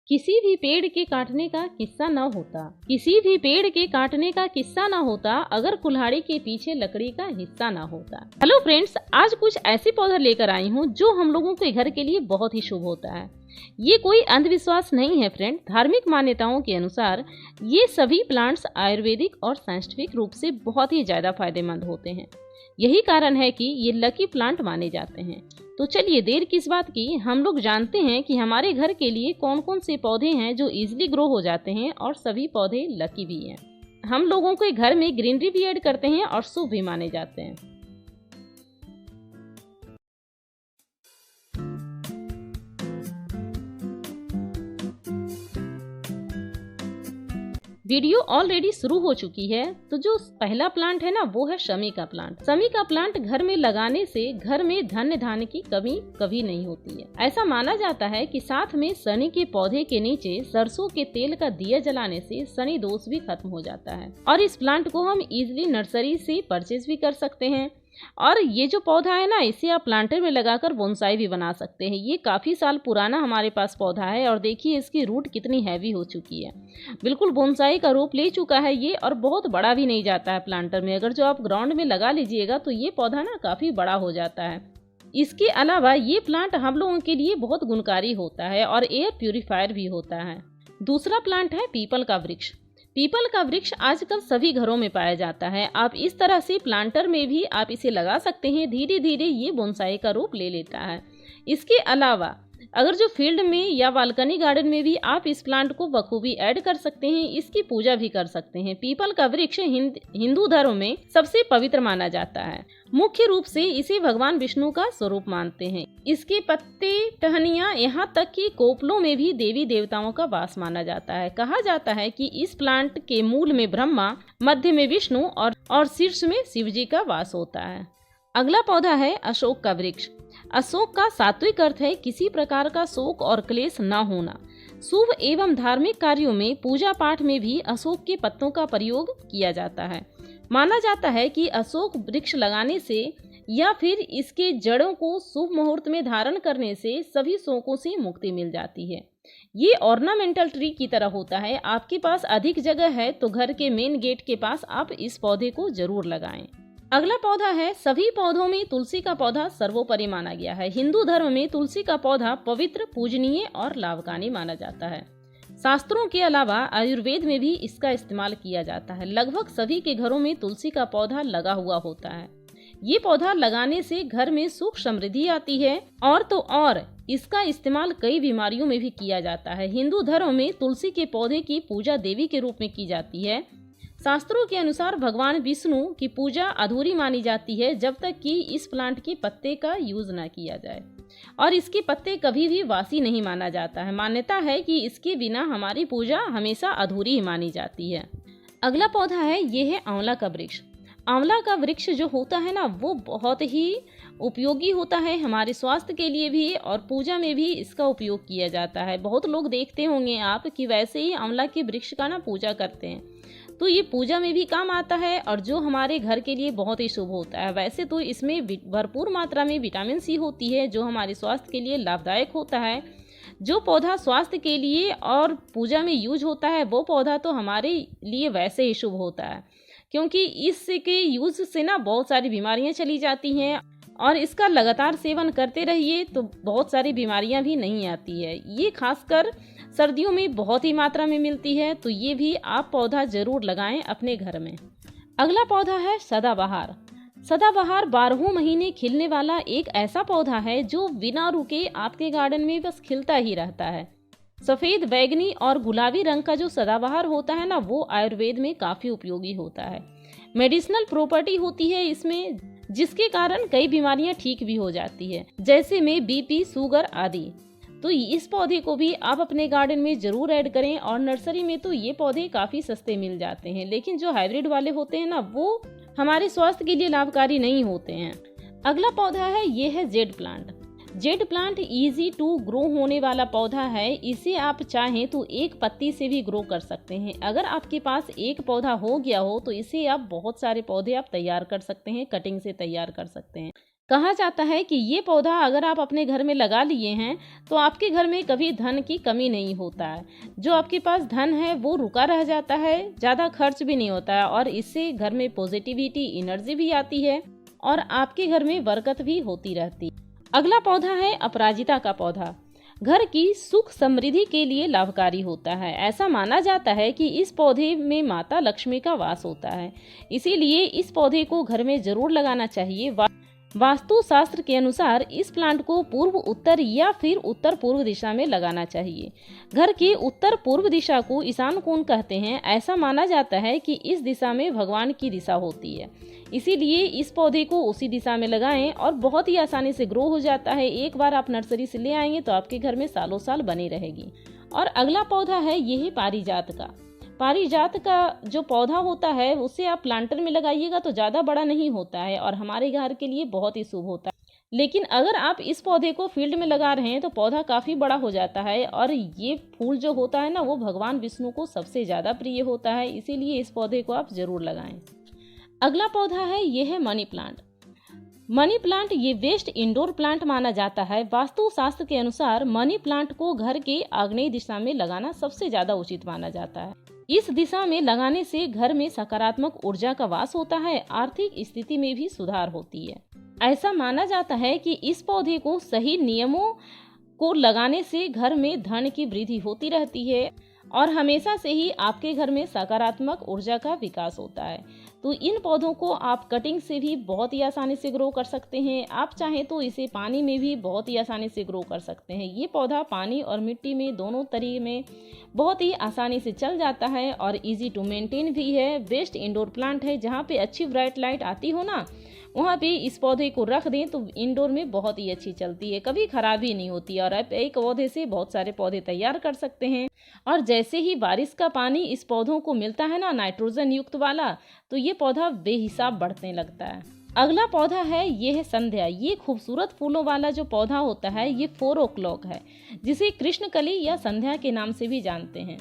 किसी भी पेड़ के काटने का किस्सा न होता अगर कुल्हाड़ी के पीछे लकड़ी का हिस्सा न होता। हेलो फ्रेंड्स, आज कुछ ऐसे पौधा लेकर आई हूँ जो हम लोगों के घर के लिए बहुत ही शुभ होता है। ये कोई अंधविश्वास नहीं है फ्रेंड। धार्मिक मान्यताओं के अनुसार ये सभी प्लांट्स आयुर्वेदिक और साइंटिफिक रूप से बहुत ही ज्यादा फायदेमंद होते हैं। यही कारण है कि ये लकी प्लांट माने जाते हैं। तो चलिए देर किस बात की, हम लोग जानते हैं कि हमारे घर के लिए कौन कौन से पौधे हैं जो इजीली ग्रो हो जाते हैं और सभी पौधे लकी भी हैं। हम लोगों के घर में ग्रीनरी भी ऐड करते हैं और शुभ भी माने जाते हैं। वीडियो ऑलरेडी शुरू हो चुकी है। तो जो पहला प्लांट है ना, वो है शमी का प्लांट। शमी का प्लांट घर में लगाने से घर में धन धान्य की कमी कभी नहीं होती है। ऐसा माना जाता है कि साथ में शनि के पौधे के नीचे सरसों के तेल का दिया जलाने से शनि दोष भी खत्म हो जाता है। और इस प्लांट को हम इजिली नर्सरी से परचेज भी कर सकते हैं। और ये जो पौधा है ना, इसे आप प्लांटर में लगाकर बोनसाई भी बना सकते हैं। ये काफ़ी साल पुराना हमारे पास पौधा है और देखिए इसकी रूट कितनी हैवी हो चुकी है। बिल्कुल बोनसाई का रूप ले चुका है ये, और बहुत बड़ा भी नहीं जाता है प्लांटर में। अगर जो आप ग्राउंड में लगा लीजिएगा तो ये पौधा ना काफ़ी बड़ा हो जाता है। इसके अलावा ये प्लांट हम लोगों के लिए बहुत गुणकारी होता है और एयर प्यूरिफायर भी होता है। दूसरा प्लांट है पीपल का वृक्ष। पीपल का वृक्ष आजकल सभी घरों में पाया जाता है। आप इस तरह से प्लांटर में भी आप इसे लगा सकते हैं। धीरे धीरे ये बोनसाई का रूप ले लेता है। इसके अलावा अगर जो फील्ड में या बालकनी गार्डन में भी आप इस प्लांट को बखूबी ऐड कर सकते हैं, इसकी पूजा भी कर सकते हैं। पीपल का वृक्ष हिंदू धर्म में सबसे पवित्र माना जाता है। मुख्य रूप से इसे भगवान विष्णु का स्वरूप मानते हैं। इसके पत्ते, टहनियाँ, यहाँ तक कि कोपलों में भी देवी देवताओं का वास माना जाता है। कहा जाता है कि इस प्लांट के मूल में ब्रह्मा, मध्य में विष्णु और शीर्ष में शिव जी का वास होता है। अगला पौधा है अशोक का वृक्ष। अशोक का सात्विक अर्थ है किसी प्रकार का शोक और क्लेश न होना। शुभ एवं धार्मिक कार्यों में, पूजा पाठ में भी अशोक के पत्तों का प्रयोग किया जाता है। माना जाता है कि अशोक वृक्ष लगाने से या फिर इसके जड़ों को शुभ मुहूर्त में धारण करने से सभी शोकों से मुक्ति मिल जाती है। ये ऑर्नामेंटल ट्री की तरह होता है। आपके पास अधिक जगह है तो घर के मेन गेट के पास आप इस पौधे को जरूर लगाएं। अगला पौधा है, सभी पौधों में तुलसी का पौधा सर्वोपरि माना गया है। हिंदू धर्म में तुलसी का पौधा पवित्र, पूजनीय और लाभकारी माना जाता है। शास्त्रों के अलावा आयुर्वेद में भी इसका इस्तेमाल किया जाता है। लगभग सभी के घरों में तुलसी का पौधा लगा हुआ होता है। ये पौधा लगाने से घर में सुख समृद्धि आती है। और तो और इसका इस्तेमाल कई बीमारियों में भी किया जाता है। हिंदू धर्म में तुलसी के पौधे की पूजा देवी के रूप में की जाती है। शास्त्रों के अनुसार भगवान विष्णु की पूजा अधूरी मानी जाती है जब तक कि इस प्लांट के पत्ते का यूज ना किया जाए। और इसके पत्ते कभी भी वासी नहीं माना जाता है। मान्यता है कि इसके बिना हमारी पूजा हमेशा अधूरी ही मानी जाती है। अगला पौधा है, ये है आंवला का वृक्ष। आंवला का वृक्ष जो होता है ना, वो बहुत ही उपयोगी होता है हमारे स्वास्थ्य के लिए भी, और पूजा में भी इसका उपयोग किया जाता है। बहुत लोग देखते होंगे आप कि वैसे ही आंवला के वृक्ष का ना पूजा करते हैं। तो ये पूजा में भी काम आता है और जो हमारे घर के लिए बहुत ही शुभ होता है। वैसे तो इसमें भरपूर मात्रा में विटामिन सी होती है जो हमारे स्वास्थ्य के लिए लाभदायक होता है। जो पौधा स्वास्थ्य के लिए और पूजा में यूज होता है, वो पौधा तो हमारे लिए वैसे ही शुभ होता है, क्योंकि इसके यूज से ना बहुत सारी बीमारियां चली जाती हैं। और इसका लगातार सेवन करते रहिए तो बहुत सारी बीमारियां भी नहीं आती है। ये खासकर सर्दियों में बहुत ही मात्रा में मिलती है। तो ये भी आप पौधा जरूर लगाएं अपने घर में। अगला पौधा है सदाबहार। सदाबहार 12 महीने खिलने वाला एक ऐसा पौधा है जो बिना रुके आपके गार्डन में बस खिलता ही रहता है। सफेद, बैगनी और गुलाबी रंग का जो सदाबहार होता है ना, वो आयुर्वेद में काफी उपयोगी होता है। मेडिसिनल प्रॉपर्टी होती है इसमें, जिसके कारण कई बीमारियां ठीक भी हो जाती है, जैसे में बीपी, शुगर आदि। तो इस पौधे को भी आप अपने गार्डन में जरूर ऐड करें। और नर्सरी में तो ये पौधे काफी सस्ते मिल जाते हैं, लेकिन जो हाइब्रिड वाले होते हैं ना, वो हमारे स्वास्थ्य के लिए लाभकारी नहीं होते हैं। अगला पौधा है, ये है jade plant. Jade plant easy to grow होने वाला पौधा है। इसे आप चाहें तो एक पत्ती से भी ग्रो कर सकते हैं। अगर आपके पास एक पौधा हो गया हो तो इसे आप बहुत सारे पौधे आप तैयार कर सकते हैं, कटिंग से तैयार कर सकते हैं। कहा जाता है कि ये पौधा अगर आप अपने घर में लगा लिए हैं तो आपके घर में कभी धन की कमी नहीं होता है। जो आपके पास धन है वो रुका रह जाता है, ज़्यादा खर्च भी नहीं होता है और इससे घर में पॉजिटिविटी, एनर्जी भी आती है और आपके घर में बरकत भी होती रहती है। अगला पौधा है अपराजिता का पौधा। घर की सुख समृद्धि के लिए लाभकारी होता है। ऐसा माना जाता है कि इस पौधे में माता लक्ष्मी का वास होता है, इसीलिए इस पौधे को घर में जरूर लगाना चाहिए। वास्तु शास्त्र के अनुसार इस प्लांट को पूर्व उत्तर या फिर उत्तर पूर्व दिशा में लगाना चाहिए। घर के उत्तर पूर्व दिशा को ईशान कोण कहते हैं। ऐसा माना जाता है कि इस दिशा में भगवान की दिशा होती है, इसीलिए इस पौधे को उसी दिशा में लगाएं और बहुत ही आसानी से ग्रो हो जाता है। एक बार आप नर्सरी से ले आएंगे तो आपके घर में सालों साल बनी रहेगी। और अगला पौधा है ये है पारिजात का। पारिजात का जो पौधा होता है उसे आप प्लांटर में लगाइएगा तो ज़्यादा बड़ा नहीं होता है और हमारे घर के लिए बहुत ही शुभ होता है। लेकिन अगर आप इस पौधे को फील्ड में लगा रहे हैं तो पौधा काफ़ी बड़ा हो जाता है और ये फूल जो होता है ना वो भगवान विष्णु को सबसे ज़्यादा प्रिय होता है, इसीलिए इस पौधे को आप ज़रूर लगाएं। अगला पौधा है ये है मनी प्लांट। मनी प्लांट ये बेस्ट इंडोर प्लांट माना जाता है। वास्तु शास्त्र के अनुसार मनी प्लांट को घर के आग्नेय दिशा में लगाना सबसे ज़्यादा उचित माना जाता है। इस दिशा में लगाने से घर में सकारात्मक ऊर्जा का वास होता है, आर्थिक स्थिति में भी सुधार होती है। ऐसा माना जाता है कि इस पौधे को सही नियमों को लगाने से घर में धन की वृद्धि होती रहती है और हमेशा से ही आपके घर में सकारात्मक ऊर्जा का विकास होता है। तो इन पौधों को आप कटिंग से भी बहुत ही आसानी से ग्रो कर सकते हैं। आप चाहें तो इसे पानी में भी बहुत ही आसानी से ग्रो कर सकते हैं। ये पौधा पानी और मिट्टी में दोनों तरीके में बहुत ही आसानी से चल जाता है और इजी टू मेंटेन भी है। बेस्ट इंडोर प्लांट है। जहाँ पे अच्छी ब्राइट लाइट आती हो ना वहाँ पे इस पौधे को रख दें तो इंडोर में बहुत ही अच्छी चलती है, कभी खराब ही नहीं होती और आप एक पौधे से बहुत सारे पौधे तैयार कर सकते हैं। और जैसे ही बारिश का पानी इस पौधों को मिलता है ना नाइट्रोजन युक्त वाला, तो ये पौधा बेहिसाब बढ़ने लगता है। अगला पौधा है ये है संध्या। ये खूबसूरत फूलों वाला जो पौधा होता है ये 4 o'clock है, जिसे कृष्णकली या संध्या के नाम से भी जानते हैं।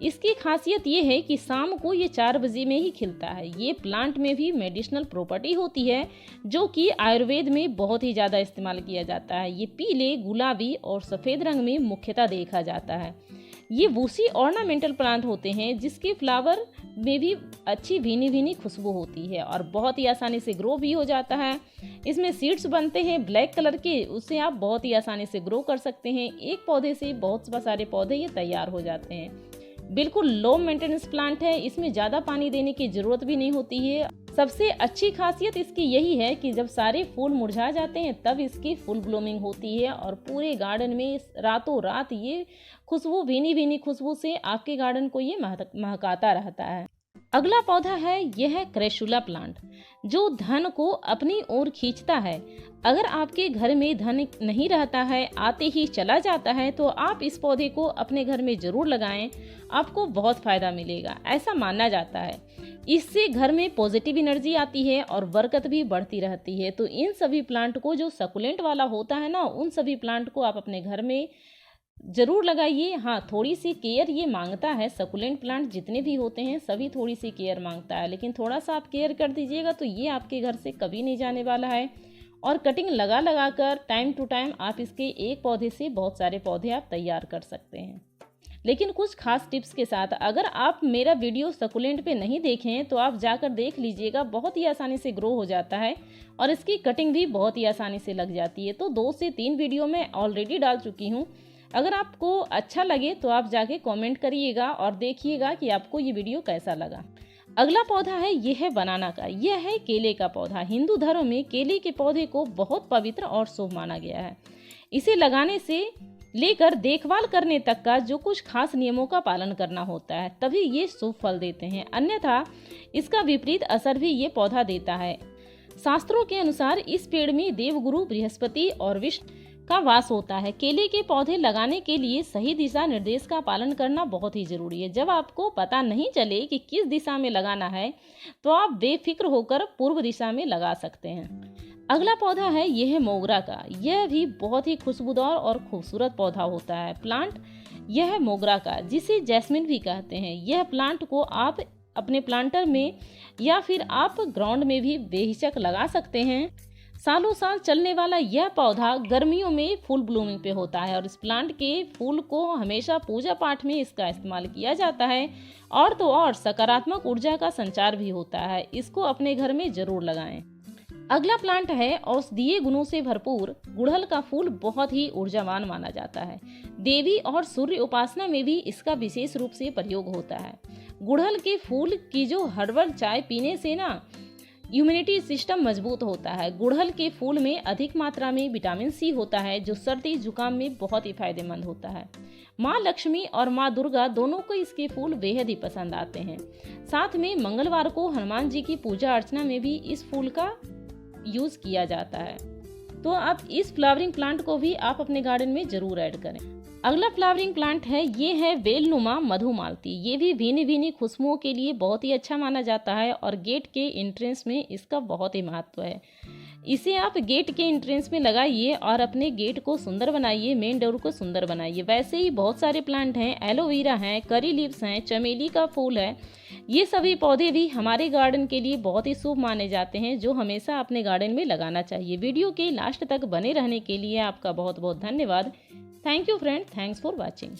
इसकी खासियत ये है कि शाम को ये 4 बजे में ही खिलता है। ये प्लांट में भी मेडिसिनल प्रॉपर्टी होती है जो कि आयुर्वेद में बहुत ही ज़्यादा इस्तेमाल किया जाता है। ये पीले, गुलाबी और सफ़ेद रंग में मुख्यतः देखा जाता है। ये वूसी ऑर्नामेंटल प्लांट होते हैं जिसके फ्लावर में भी अच्छी भीनी भीनी खुशबू होती है और बहुत ही आसानी से ग्रो भी हो जाता है। इसमें सीड्स बनते हैं ब्लैक कलर के, उससे आप बहुत ही आसानी से ग्रो कर सकते हैं। एक पौधे से बहुत सारे पौधे ये तैयार हो जाते हैं। बिल्कुल लो मेंटेनेंस प्लांट है, इसमें ज़्यादा पानी देने की ज़रूरत भी नहीं होती है। सबसे अच्छी खासियत इसकी यही है कि जब सारे फूल मुरझा जाते हैं तब इसकी फुल ब्लूमिंग होती है और पूरे गार्डन में रातों रात ये खुशबू, भीनी भीनी खुशबू से आपके गार्डन को ये महकाता रहता है। अगला पौधा है यह है क्रेशुला प्लांट, जो धन को अपनी ओर खींचता है। अगर आपके घर में धन नहीं रहता है, आते ही चला जाता है, तो आप इस पौधे को अपने घर में जरूर लगाएं, आपको बहुत फायदा मिलेगा। ऐसा माना जाता है इससे घर में पॉजिटिव एनर्जी आती है और बरकत भी बढ़ती रहती है। तो इन सभी प्लांट को, जो सकुलेंट वाला होता है ना, उन सभी प्लांट को आप अपने घर में जरूर लगाइए। हाँ, थोड़ी सी केयर ये मांगता है। सकुलेंट प्लांट जितने भी होते हैं सभी थोड़ी सी केयर मांगता है, लेकिन थोड़ा सा आप केयर कर दीजिएगा तो ये आपके घर से कभी नहीं जाने वाला है। और कटिंग लगा कर टाइम टू टाइम आप इसके एक पौधे से बहुत सारे पौधे आप तैयार कर सकते हैं। लेकिन कुछ खास टिप्स के साथ, अगर आप मेरा वीडियो सकुलेंट पे नहीं देखें तो आप जाकर देख लीजिएगा। बहुत ही आसानी से ग्रो हो जाता है और इसकी कटिंग भी बहुत ही आसानी से लग जाती है। तो 2 से 3 वीडियो मैं ऑलरेडी डाल चुकी हूँ। अगर आपको अच्छा लगे तो आप जाके कमेंट करिएगा और देखिएगा कि आपको ये वीडियो कैसा लगा। अगला पौधा है ये है बनाना का। यह है केले का पौधा। हिंदू धर्म में केले के पौधे को बहुत पवित्र और शुभ माना गया है। इसे लगाने से लेकर देखभाल करने तक का जो कुछ खास नियमों का पालन करना होता है, तभी ये शुभ फल देते हैं, अन्यथा इसका विपरीत असर भी ये पौधा देता है। शास्त्रों के अनुसार इस पेड़ में देवगुरु बृहस्पति और विष्णु का वास होता है। केले के पौधे लगाने के लिए सही दिशा निर्देश का पालन करना बहुत ही जरूरी है। जब आपको पता नहीं चले कि किस दिशा में लगाना है तो आप बेफिक्र होकर पूर्व दिशा में लगा सकते हैं। अगला पौधा है यह है मोगरा का। यह भी बहुत ही खुशबूदार और खूबसूरत पौधा होता है। प्लांट यह है मोगरा का, जिसे जैस्मिन भी कहते हैं। यह प्लांट को आप अपने प्लांटर में या फिर आप ग्राउंड में भी बेहिचक लगा सकते हैं। सालों साल चलने वाला यह पौधा गर्मियों में फुल ब्लूमिंग पे होता है और इस प्लांट के फूल को हमेशा पूजा पाठ में इसका इस्तेमाल किया जाता है और तो और सकारात्मक ऊर्जा का संचार भी होता है। इसको अपने घर में जरूर लगाएं। अगला प्लांट है औषधीय गुणों से भरपूर गुड़हल का फूल। बहुत ही ऊर्जावान माना जाता है। देवी और सूर्य उपासना में भी इसका विशेष रूप से प्रयोग होता है। गुड़हल के फूल की जो हर्बल चाय पीने से ना इम्यूनिटी सिस्टम मजबूत होता है। गुड़हल के फूल में अधिक मात्रा में विटामिन सी होता है जो सर्दी जुकाम में बहुत ही फायदेमंद होता है। माँ लक्ष्मी और माँ दुर्गा दोनों को इसके फूल बेहद ही पसंद आते हैं। साथ में मंगलवार को हनुमान जी की पूजा अर्चना में भी इस फूल का यूज किया जाता है। तो अब इस फ्लावरिंग प्लांट को भी आप अपने गार्डन में जरूर ऐड करें। अगला फ्लावरिंग प्लांट है, ये है बेलनुमा मधुमालती। ये भी भीनी भीनी खुशबुओं के लिए बहुत ही अच्छा माना जाता है और गेट के एंट्रेंस में इसका बहुत ही महत्व है। इसे आप गेट के एंट्रेंस में लगाइए और अपने गेट को सुंदर बनाइए, मेन डोर को सुंदर बनाइए। वैसे ही बहुत सारे प्लांट हैं, एलोवेरा हैं, करी लीव्स हैं, चमेली का फूल है। ये सभी पौधे भी हमारे गार्डन के लिए बहुत ही शुभ माने जाते हैं जो हमेशा अपने गार्डन में लगाना चाहिए। वीडियो के लास्ट तक बने रहने के लिए आपका बहुत बहुत धन्यवाद। Thank you friend, thanks for watching.